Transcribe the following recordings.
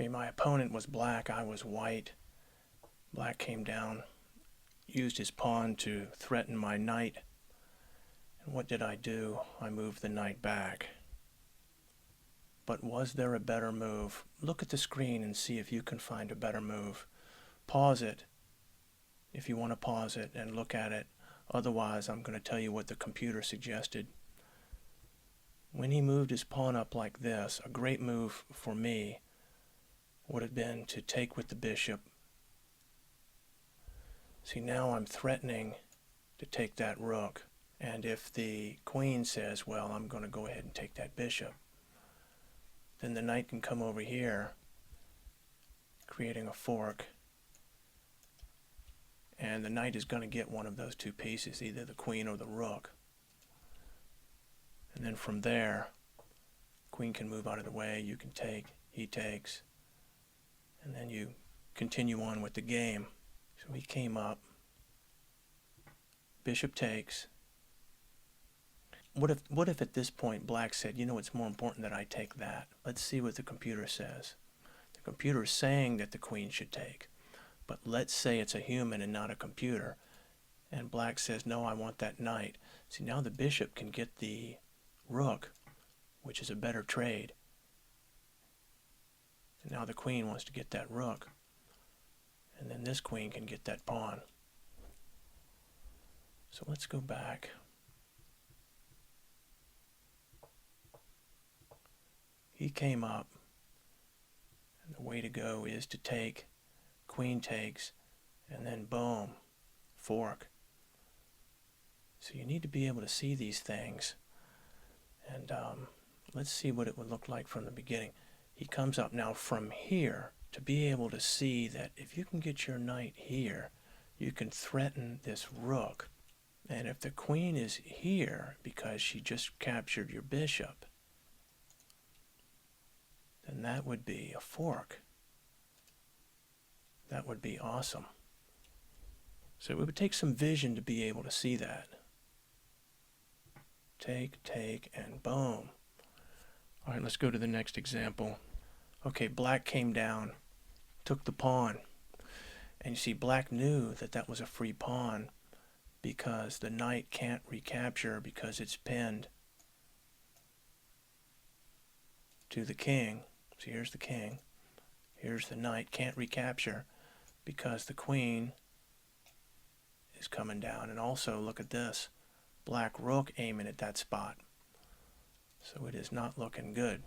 Okay, my opponent was black, I was white. Black came down, used his pawn to threaten my knight. And what did I do? I moved the knight back. But was there a better move? Look at the screen and see if you can find a better move. Pause it if you want to pause it and look at it. Otherwise, I'm going to tell you what the computer suggested. When he moved his pawn up like this, a great move for me would have been to take with the bishop. See, now I'm threatening to take that rook. And if the queen says, well, I'm going to go ahead and take that bishop, then the knight can come over here, creating a fork. And the knight is going to get one of those two pieces, either the queen or the rook. And then from there, queen can move out of the way, you can take, he takes, and then you continue on with the game. So he came up, bishop takes. What if at this point black said, you know, it's more important that I take that. Let's see what the computer says. The computer is saying that the queen should take, but let's say it's a human and not a computer, and black says, no, I want that knight. See, now the bishop can get the rook, which is a better trade. And now the queen wants to get that rook, and then this queen can get that pawn. So let's go back. He came up, and the way to go is to take, queen takes, and then boom, fork. So you need to be able to see these things. And let's see what it would look like from the beginning. He comes up now from here to be able to see that if you can get your knight here, you can threaten this rook. And if the queen is here because she just captured your bishop, then that would be a fork. That would be awesome. So it would take some vision to be able to see that. Take, and boom. All right, let's go to the next example. Okay, black came down, took the pawn. And you see, black knew that that was a free pawn because the knight can't recapture because it's pinned to the king. So here's the king. Here's the knight, can't recapture because the queen is coming down. And also, look at this. Black rook aiming at that spot. So it is not looking good.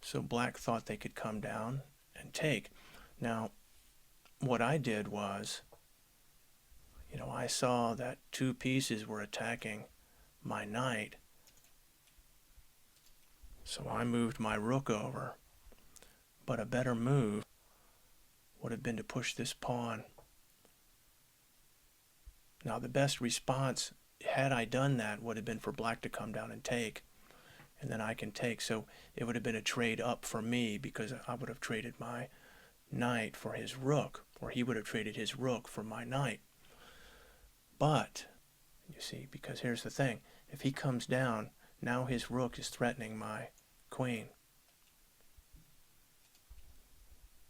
So black thought they could come down and take. Now, what I did was, I saw that two pieces were attacking my knight. So I moved my rook over. But a better move would have been to push this pawn. Now the best response, had I done that, would have been for black to come down and take. And then I can take. So it would have been a trade up for me because I would have traded my knight for his rook, or he would have traded his rook for my knight. But, you see, because here's the thing. If he comes down, now his rook is threatening my queen.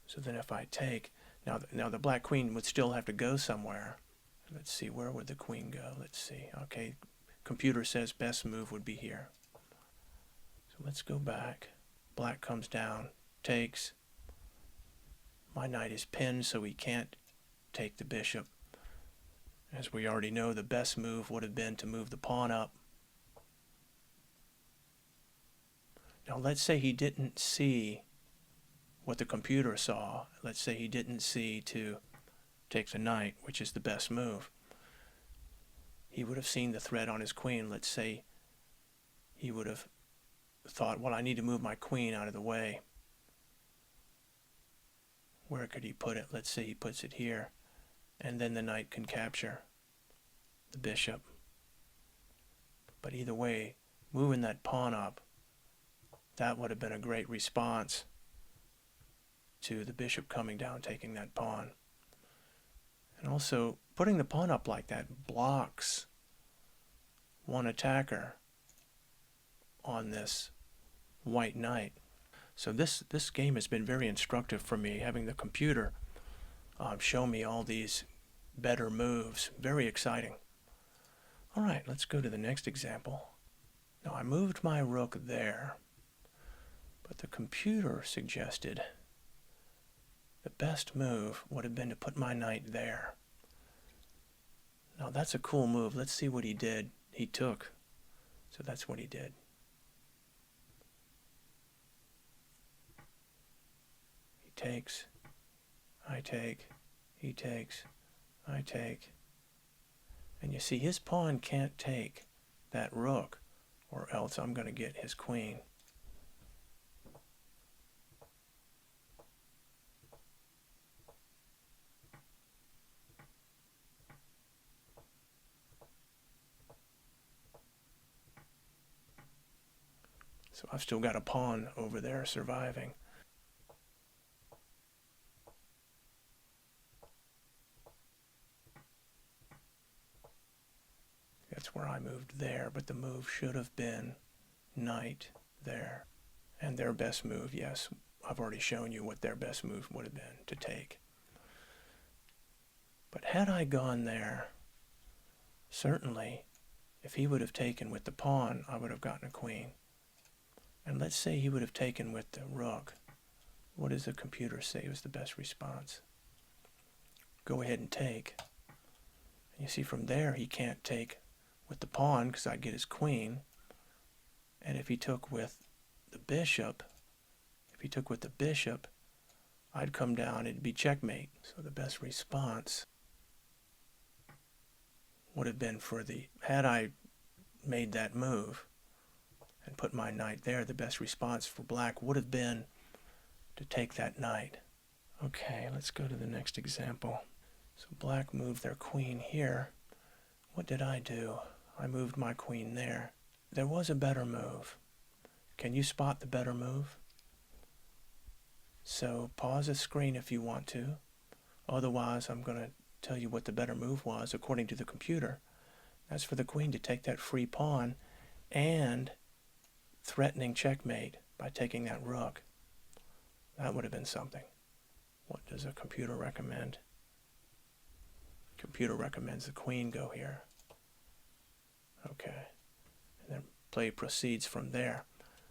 So then if I take, now the black queen would still have to go somewhere. Let's see, where would the queen go? Let's see. Okay, computer says best move would be here. So let's go back. Black comes down, takes. My knight is pinned, so he can't take the bishop. As we already know, the best move would have been to move the pawn up. Now let's say he didn't see what the computer saw. Let's say he didn't see to take the knight, which is the best move. He would have seen the threat on his queen. Let's say he would have thought, well, I need to move my queen out of the way. Where could he put it? Let's say he puts it here, and then the knight can capture the bishop. But either way, moving that pawn up, that would have been a great response to the bishop coming down, taking that pawn. And also, putting the pawn up like that blocks one attacker on this white knight. So this game has been very instructive for me, having the computer show me all these better moves. Very exciting. All right, let's go to the next example. Now I moved my rook there, but the computer suggested the best move would have been to put my knight there. Now that's a cool move. Let's see what he did. He took. So that's what he did. He takes, I take, he takes, I take. And you see his pawn can't take that rook, or else I'm going to get his queen. So I've still got a pawn over there surviving. That's where I moved there, but the move should have been knight there. And their best move, yes, I've already shown you what their best move would have been, to take. But had I gone there, certainly, if he would have taken with the pawn, I would have gotten a queen. And let's say he would have taken with the rook. What does the computer say was the best response? Go ahead and take. And you see from there he can't take with the pawn because I'd get his queen. And if he took with the bishop, I'd come down, it'd be checkmate. So the best response would have been had I made that move and put my knight there, the best response for black would have been to take that knight. Okay, let's go to the next example. So black moved their queen here. What did I do? I moved my queen there. There was a better move. Can you spot the better move? So pause the screen if you want to. Otherwise, I'm going to tell you what the better move was according to the computer. That's for the queen to take that free pawn and threatening checkmate by taking that rook. That would have been something. What does a computer recommend? Computer recommends the queen go here. Okay. And then play proceeds from there.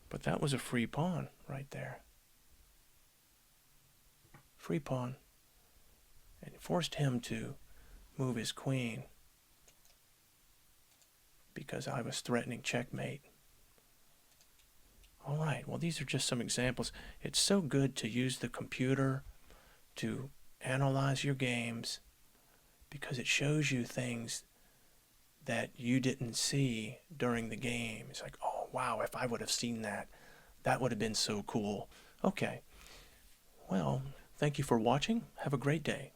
But that was a free pawn right there. Free pawn. And it forced him to move his queen because I was threatening checkmate. All right, well, these are just some examples. It's so good to use the computer to analyze your games because it shows you things that you didn't see during the game. It's like, oh, wow, if I would have seen that, that would have been so cool. Okay, well, thank you for watching. Have a great day.